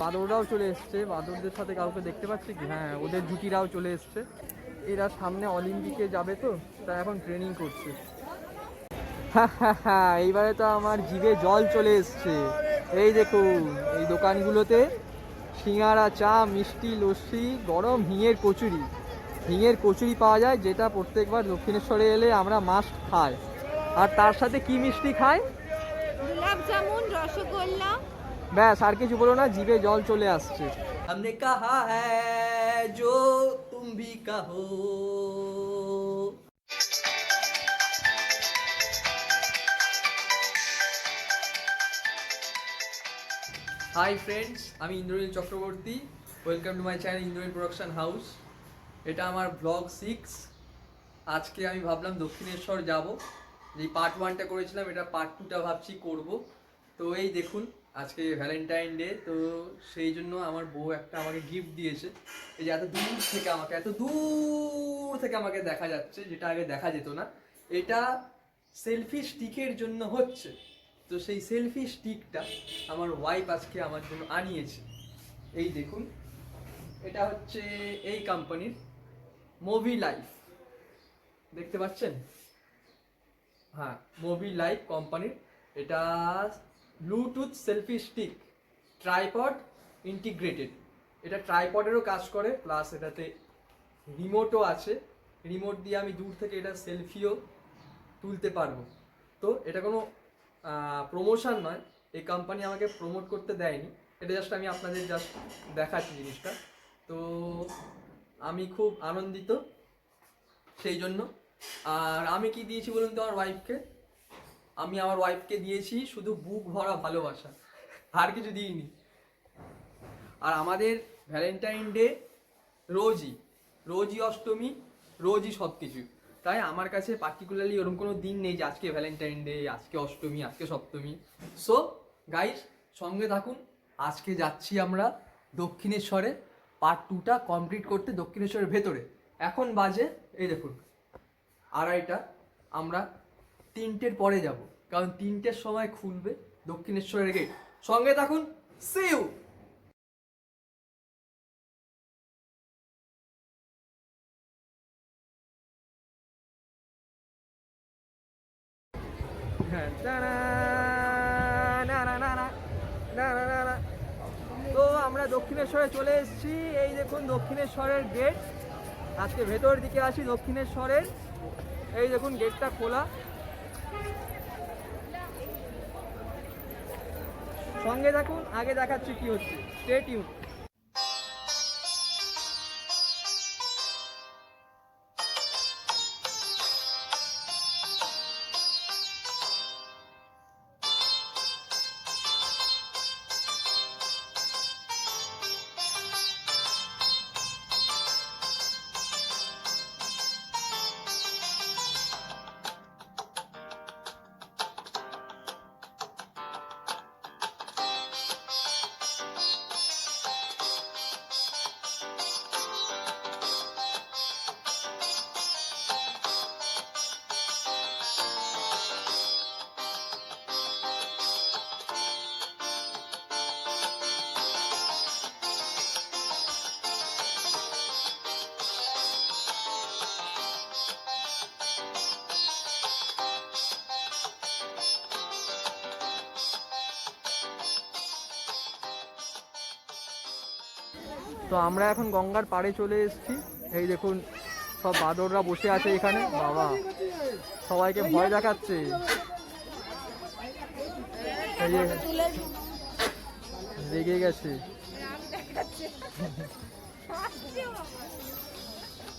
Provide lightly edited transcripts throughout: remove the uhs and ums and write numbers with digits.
বাদররাও চলে এসছে, বাদরদের সাথে কাউকে দেখতে পাচ্ছি কি? হ্যাঁ, ওদের জুটিরাও চলে এসছে। এরা সামনে অলিম্পিকে যাবে তো, তাই এখন ট্রেনিং করছে। হ্যাঁ হ্যাঁ হ্যাঁ, এইবারে তো আমার জিভে জল চলে এসছে। এই দেখুন, এই দোকানগুলোতে সিঙ্গারা, চা, মিষ্টি, লস্যি, গরম হিঙের কচুরি। হিঙের কচুরি পাওয়া যায়, যেটা প্রত্যেকবার দক্ষিণেশ্বরে এলে আমরা মাস্ট খাই। আর তার সাথে কি মিষ্টি খায়? গোলাপ জামুন, রসগোল্লা। ব্যাস, আর কিছু বলো না, জিভে জল চলে আসছে। हमने कहा है जो तुम भी कहो। হাই ফ্রেন্ডস, আমি Indranil Chakraborty. Welcome to my channel Indranil production house. এটা আমার ব্লগ 6। আজকে আমি ভাবলাম দক্ষিণেশ্বর যাব। যে পার্ট 1টা করেছিলাম, এটা পার্ট 2টা ভাবছি করব। তো এই দেখুন, আজকে ভ্যালেন্টাইন ডে, তো সেই জন্য আমার বউ একটা আমাকে গিফট দিয়েছে। এই যে এত দূর থেকে আমাকে দেখা যাচ্ছে, যেটা আগে দেখা যেত না। এটা সেলফি স্টিকের জন্য হচ্ছে। তো সেই সেলফি স্টিকটা আমার ওয়াইফ আজকে আমার জন্য আনিয়েছে। এই দেখুন, এটা হচ্ছে এই কোম্পানির মুভি লাইফ, দেখতে পাচ্ছেন? হ্যাঁ, মুভি লাইফ কোম্পানির। এটা Bluetooth selfie stick, tripod integrated. এটা ট্রাইপডেরও কাজ করে, প্লাস এটাতে রিমোটও আছে। রিমোট দিয়ে আমি দূর থেকে এটা সেলফিও তুলতে পারবো। তো এটা কোনো প্রমোশন নয়, এই কোম্পানি আমাকে প্রমোট করতে দেয়নি, এটা জাস্ট আমি আপনাদের জাস্ট দেখাচ্ছি জিনিসটা। তো আমি খুব আনন্দিত সেই জন্য। আর আমি কি দিয়েছি বলুন তো আমার ওয়াইফকে? আমি আমার ওয়াইফকে দিয়েছি শুধু বুক ভরা ভালোবাসা, আর কিছু দিইনি। আর আমাদের ভ্যালেন্টাইন ডে রোজই, রোজই অষ্টমী, রোজই সব কিছু। তাই আমার কাছে পার্টিকুলারলি ওরকম কোনো দিন নেই যে আজকে ভ্যালেন্টাইন ডে, আজকে অষ্টমী, আজকে সপ্তমী। সো গাইস, সঙ্গে থাকুন। আজকে যাচ্ছি আমরা দক্ষিণেশ্বরে পার্ট 2টা কমপ্লিট করতে, দক্ষিণেশ্বরের ভেতরে। এখন বাজে এই দেখুন 2:30। আমরা 3টের পরে যাব, কারণ 3টের সময় খুলবে দক্ষিণেশ্বরের গেট। সঙ্গে থাকুন, সি ইউ। হ্যাঁ, তো আমরা দক্ষিণেশ্বরে চলে এসেছি। এই দেখুন দক্ষিণেশ্বরের গেট। আজকে ভেতর দিকে আসি দক্ষিণেশ্বরের। এই দেখুন গেটটা খোলা। সঙ্গে থাকুন, আগে দেখাচ্ছি কি হচ্ছে। Stay tune. তো আমরা এখন গঙ্গার পাড়ে চলে এসেছি। এই দেখুন সব বাদররা বসে আছে এখানে। বাবা, সবাইকে ভয় দেখাচ্ছে। এই যে রেগে গেছে।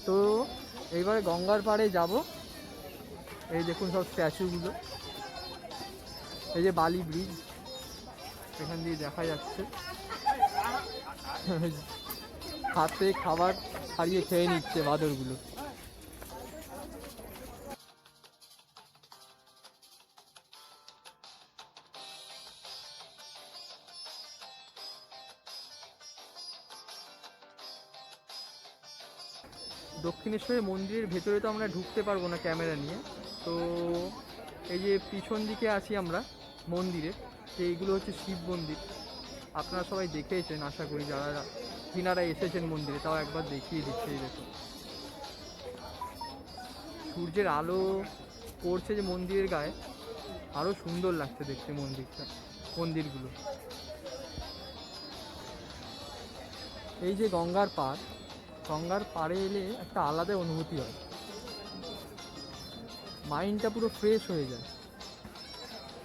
তো এইবারে গঙ্গার পাড়ে যাব। এই দেখুন সব স্ট্যাচুগুলো। এই যে বালি ব্রিজ, এখান দিয়ে দেখা যাচ্ছে। হাতে খাবার ছাড়িয়ে খেয়ে নিচ্ছে বাদরগুলো। দক্ষিণেশ্বরের মন্দিরের ভেতরে তো আমরা ঢুকতে পারবো না ক্যামেরা নিয়ে। তো এই যে পিছন দিকে আছি আমরা মন্দিরে, এইগুলো হচ্ছে শিব মন্দির। আপনারা সবাই দেখেছেন আশা করি, যিনারা এসেছেন মন্দিরে, তাও একবার দেখিয়ে দিচ্ছে। এই দেখুন সূর্যের আলো পড়ছে যে মন্দিরের গায়ে, আরও সুন্দর লাগছে দেখতে মন্দিরগুলো। এই যে গঙ্গার পাড়ে এলে একটা আলাদা অনুভূতি হয়, মাইন্ডটা পুরো ফ্রেশ হয়ে যায়,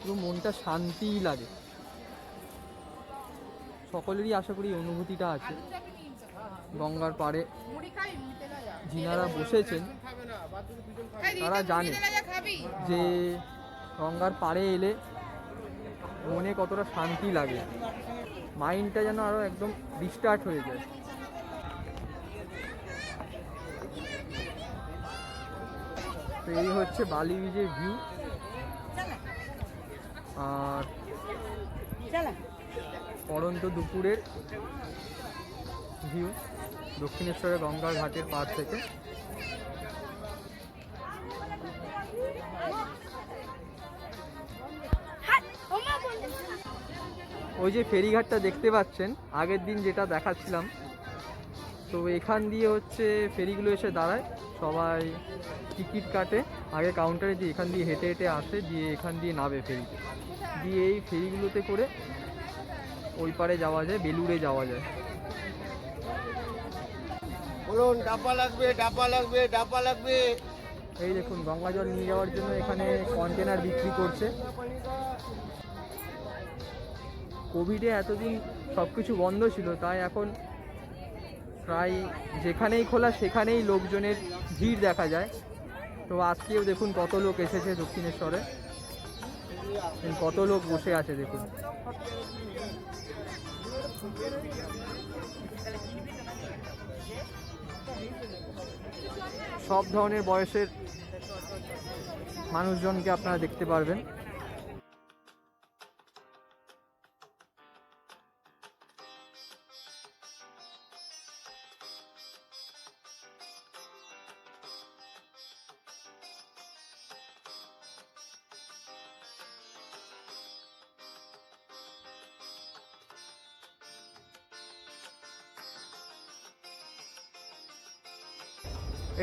পুরো মনটা শান্তিই লাগে। সকলেরই আশা করি এই অনুভূতিটা আছে। গঙ্গার পাড়ে যিনারা বসেছেন তারা জানে যে গঙ্গার পাড়ে এলে মনে কতটা শান্তি লাগে, মাইন্ডটা যেন আরও একদম রিস্টার্ট হয়ে যায়। তো এই হচ্ছে বালি ব্রিজের ভিউ। আর পড়ন্ত দুপুরের ভিউ দক্ষিণেশ্বরের গঙ্গার ঘাটের পাড় থেকে। ওই যে ফেরিঘাটটা দেখতে পাচ্ছেন, আগের দিন যেটা দেখাচ্ছিলাম, তো এখান দিয়ে হচ্ছে ফেরিগুলো এসে দাঁড়ায়, সবাই টিকিট কাটে আগে কাউন্টারে, দিয়ে এখান দিয়ে হেঁটে হেঁটে আসে, দিয়ে এখান দিয়ে নামে ফেরিতে, দিয়ে এই ফেরিগুলোতে করে ওই পারে যাওয়া যায়, বেলুড়ে যাওয়া যায়। বলুন ডাব্বা লাগবে, ডাব্বা লাগবে, ডাব্বা লাগবে। এই দেখুন গঙ্গা জল নিয়ে যাওয়ার জন্য এখানে কন্টেনার বিক্রি করছে। কোভিডে এতদিন সব কিছু বন্ধ ছিল, তাই এখন প্রায় যেখানেই খোলা সেখানেই লোকজনের ভিড় দেখা যায়। তো আজকেও দেখুন কত লোক এসেছে দক্ষিণেশ্বরে, কত লোক বসে আছে দেখুন। সব ধরনের বয়সের মানুষজনকে আপনারা দেখতে পারবেন।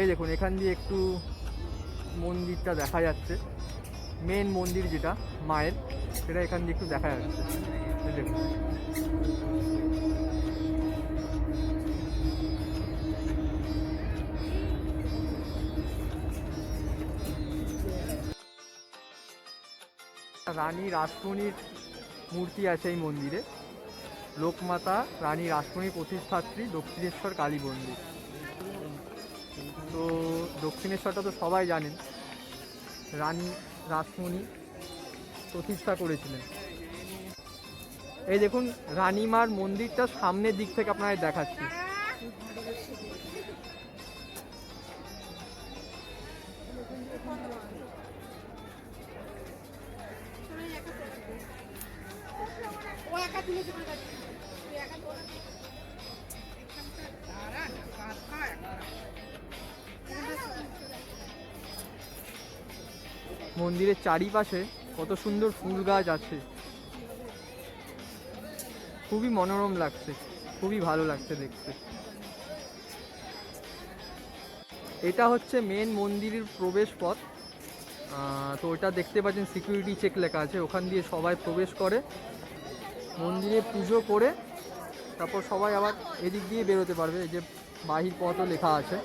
এই দেখুন এখান দিয়ে একটু মন্দিরটা দেখা যাচ্ছে, মেন মন্দির যেটা মায়ের, সেটা এখান দিয়ে একটু দেখা যাচ্ছে। এই দেখুন রানী রাসমণির মূর্তি আছে এই মন্দিরে, লোকমাতা রানী রাসমণির প্রতিষ্ঠাত্রী দক্ষিণেশ্বর কালী মন্দির। তো দক্ষিণেশ্বরটা তো সবাই জানেন, রানী রাসমণি প্রতিষ্ঠা করেছিলেন। এই দেখুন রানীমার মন্দিরটা সামনের দিক থেকে আপনাদের দেখাচ্ছি। মন্দিরের চারিপাশে কত সুন্দর ফুল গাছ আছে, খুবই মনোরম লাগছে, খুবই ভালো লাগছে দেখতে। এটা হচ্ছে মেন মন্দিরের প্রবেশ পথ। তো ওটা দেখতে পাচ্ছেন সিকিউরিটি চেক লেখা আছে, ওখান দিয়ে সবাই প্রবেশ করে, মন্দিরে পুজো করে তারপর সবাই আবার এদিক দিয়ে বেরোতে পারবে। এই যে বাহির পথও লেখা আছে।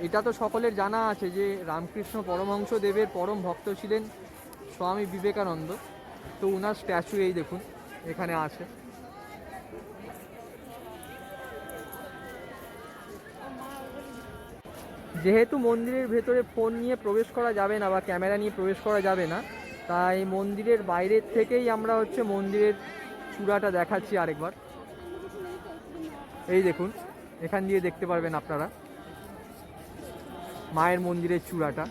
এটা তো সকলের জানা আছে যে রামকৃষ্ণ পরমহংসদেবের পরম ভক্ত ছিলেন স্বামী বিবেকানন্দ। তো ওনার স্ট্যাচু এই দেখুন এখানে আছে। যেহেতু মন্দিরের ভেতরে ফোন নিয়ে প্রবেশ করা যাবে না বা ক্যামেরা নিয়ে প্রবেশ করা যাবে না, তাই মন্দিরের বাইরের থেকেই আমরা হচ্ছে মন্দিরের চূড়াটা দেখাচ্ছি আরেকবার। এই দেখুন এখান দিয়ে দেখতে পারবেন আপনারা মায়ের মন্দিরের চূড়াটা।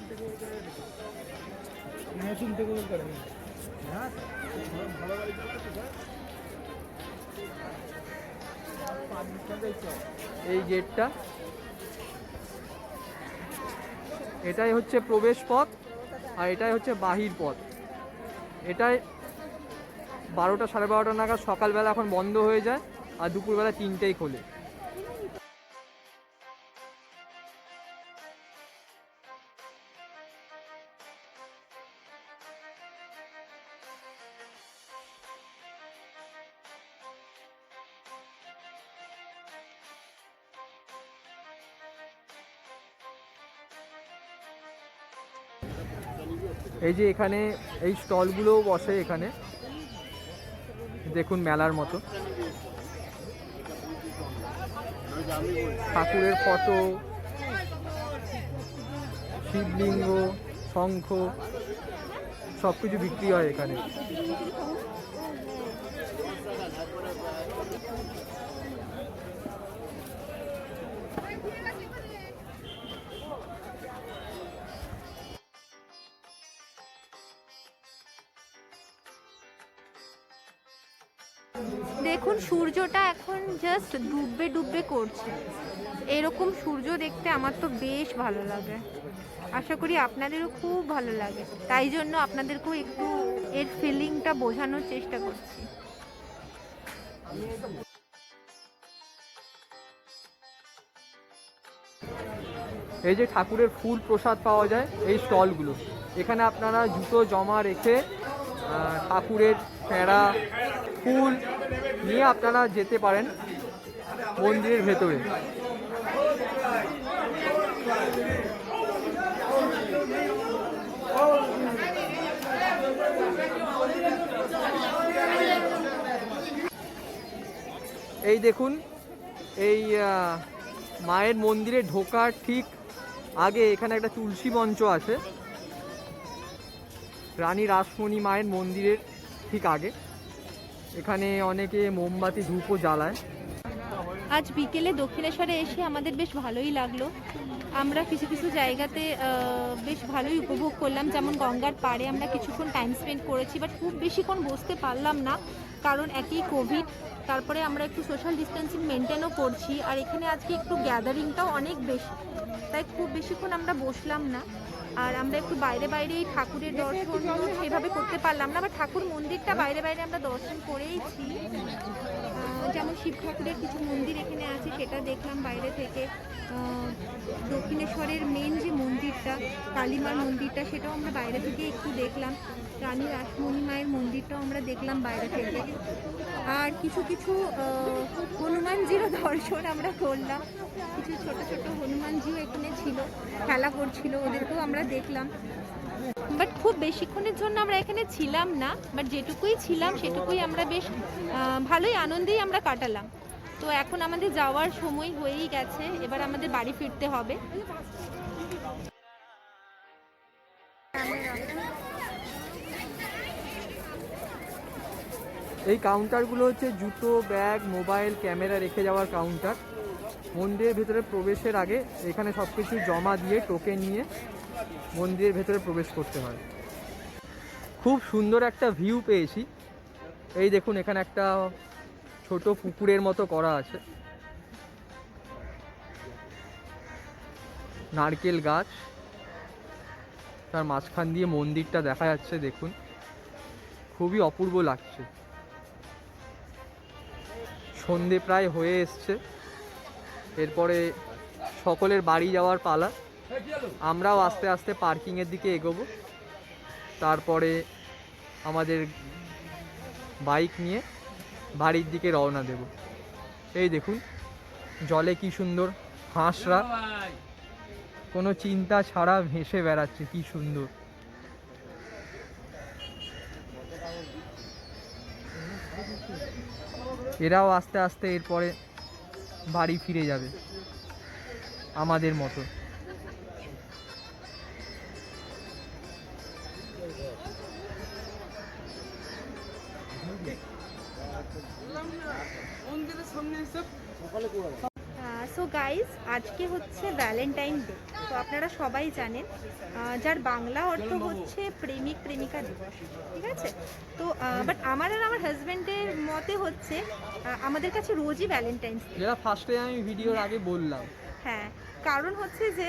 এই গেটটা এটাই হচ্ছে প্রবেশ পথ আর এটাই হচ্ছে বাহির পথ। এটাই 12টা 12:30 নাগাদ সকালবেলা এখন বন্ধ হয়ে যায় আর দুপুরবেলা 3টেই খোলে। এই যে এখানে এই স্টলগুলোও বসে, এখানে দেখুন মেলার মতো ঠাকুরের ফটো, শিবলিঙ্গ, শঙ্খ সব কিছু বিক্রি হয় এখানে। দেখুন সূর্যটা এখন জাস্ট ডুববে ডুববে করছে। এরকম সূর্য দেখতে আমার তো বেশ ভালো লাগে, আশা করি আপনাদেরও খুব ভালো লাগে। তাই জন্য আপনাদেরকেও একটু এর ফিলিংটা বোঝানোর চেষ্টা করছি। এই যে ঠাকুরের ফুল প্রসাদ পাওয়া যায় এই স্টলগুলো, এখানে আপনারা জুতো জমা রেখে ঠাকুরের প্যাঁড়া ফুল নিয়ে আপনারা যেতে পারেন মন্দিরের ভেতরে। এই দেখুন এই মায়ের মন্দিরে ঢোকার ঠিক আগে এখানে একটা তুলসী মঞ্চ আছে, রানী রাসমণি মায়ের মন্দিরের ঠিক আগে। এখানে অনেকে মোমবাতি ধূপও জ্বালায়। আজ বিকেলে দক্ষিণেশ্বরে এসে আমাদের বেশ ভালোই লাগলো। আমরা কিছু কিছু জায়গাতে বেশ ভালোই উপভোগ করলাম, যেমন গঙ্গার পাড়ে আমরা কিছুক্ষণ টাইম স্পেন্ড করেছি, বাট খুব বেশিক্ষণ বসতে পারলাম না, কারণ একই কোভিড, তারপরে আমরা একটু সোশ্যাল ডিস্টেন্সিং মেনটেনও করছি, আর এখানে আজকে একটু গ্যাদারিংটাও অনেক বেশি, তাই খুব বেশিক্ষণ আমরা বসলাম না। আর আমরা একটু বাইরে বাইরেই ঠাকুরের দর্শন সেভাবে করতে পারলাম না, বা ঠাকুর মন্দিরটা বাইরে বাইরে আমরা দর্শন করেইছি। যেমন শিব ঠাকুরের কিছু মন্দির এখানে আছে, সেটা দেখলাম বাইরে থেকে। দক্ষিণেশ্বরের মেন যে মন্দিরটা, কালীমার মন্দিরটা, সেটাও আমরা বাইরে থেকে একটু দেখলাম। রানী রাসমণি মায়ের মন্দিরটাও আমরা দেখলাম বাইরে থেকে। আর কিছু কিছু হনুমানজিরও দর্শন আমরা করলাম। কিছু ছোট ছোট হনুমানজিও এখানে ছিল, খেলা করছিল, ওদেরকেও আমরা দেখলাম। বাট খুব বেশিক্ষণের জন্য আমরা এখানে ছিলাম না, বাট যেটুকুই ছিলাম সেটুকুই আমরা বেশ ভালোই আনন্দেই আমরা কাটালাম। তো এখন আমাদের যাওয়ার সময় হয়েই গেছে, এবার আমাদের বাড়ি ফিরতে হবে। এই কাউন্টারগুলো হচ্ছে জুতো, ব্যাগ, মোবাইল, ক্যামেরা রেখে যাওয়ার কাউন্টার। মন্দিরের ভেতরে প্রবেশের আগে এখানে সব কিছু জমা দিয়ে টোকেন নিয়ে মন্দিরের ভেতরে প্রবেশ করতে হয়। খুব সুন্দর একটা ভিউ পেয়েছি। এই দেখুন এখানে একটা ছোট পুকুরের মতো করা আছে, নারকেল গাছ, তার মাঝখান দিয়ে মন্দিরটা দেখা যাচ্ছে। দেখুন খুবই অপূর্ব লাগছে। সন্ধে প্রায় হয়ে এসছে, এরপরে সকলের বাড়ি যাওয়ার পালা। আমরাও আস্তে আস্তে পার্কিংয়ের দিকে এগোবো, তারপরে আমাদের বাইক নিয়ে বাড়ির দিকে রওনা দেব। এই দেখুন জলে কি সুন্দর হাঁসরা কোনো চিন্তা ছাড়া ভেসে বেড়াচ্ছে, কি সুন্দর। এরাও আস্তে আস্তে এরপরে বাড়ি ফিরে যাবে আমাদের মতো। সো গাইজ, আজকে হচ্ছে ভ্যালেন্টাইন ডে। তো আপনারা সবাই জানেন, যার বাংলা অর্থ হচ্ছে প্রেমিক প্রেমিকা দিবস, ঠিক আছে? তো বাট আমার আর আমার হাজব্যান্ডের মতে হচ্ছে আমাদের কাছে রোজই ভ্যালেন্টাইন্স ডে। যেটা ফার্স্টে আমি ভিডিওর আগে বললাম। হ্যাঁ, কারণ হচ্ছে যে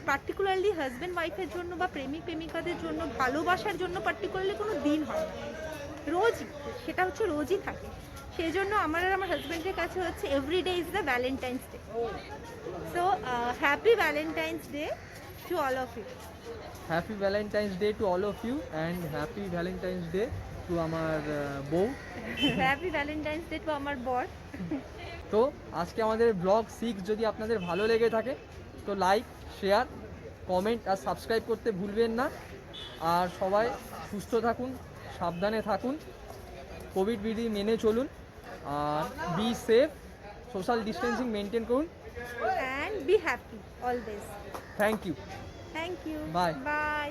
পার্টিকুলারলি হাজব্যান্ড ওয়াইফের জন্য বা প্রেমিক প্রেমিকাদের জন্য ভালোবাসার জন্য পার্টিকুলারলি কোনো দিন হয় না, রোজই, সেটা হচ্ছে রোজই থাকে। সেই জন্য আমার আর আমার হাজব্যান্ডের কাছে হচ্ছে every day is the Valentine's day. So happy Valentine's day to all of you. Happy Valentine's day to all of you and happy Valentine's day to আমার বউ। হ্যাপি ভ্যালেন্টাইন্স ডে টু আমার বর। তো আজকে আমাদের ব্লগ 6 যদি আপনাদের ভালো লেগে থাকে তো লাইক, শেয়ার, কমেন্ট আর সাবস্ক্রাইব করতে ভুলবেন না। আর সবাই সুস্থ থাকুন, সাবধানে থাকুন, কোভিড বিধি মেনে চলুন, আর be safe, social distancing maintain করুন। And be happy always. Thank you. Thank you. Bye. By.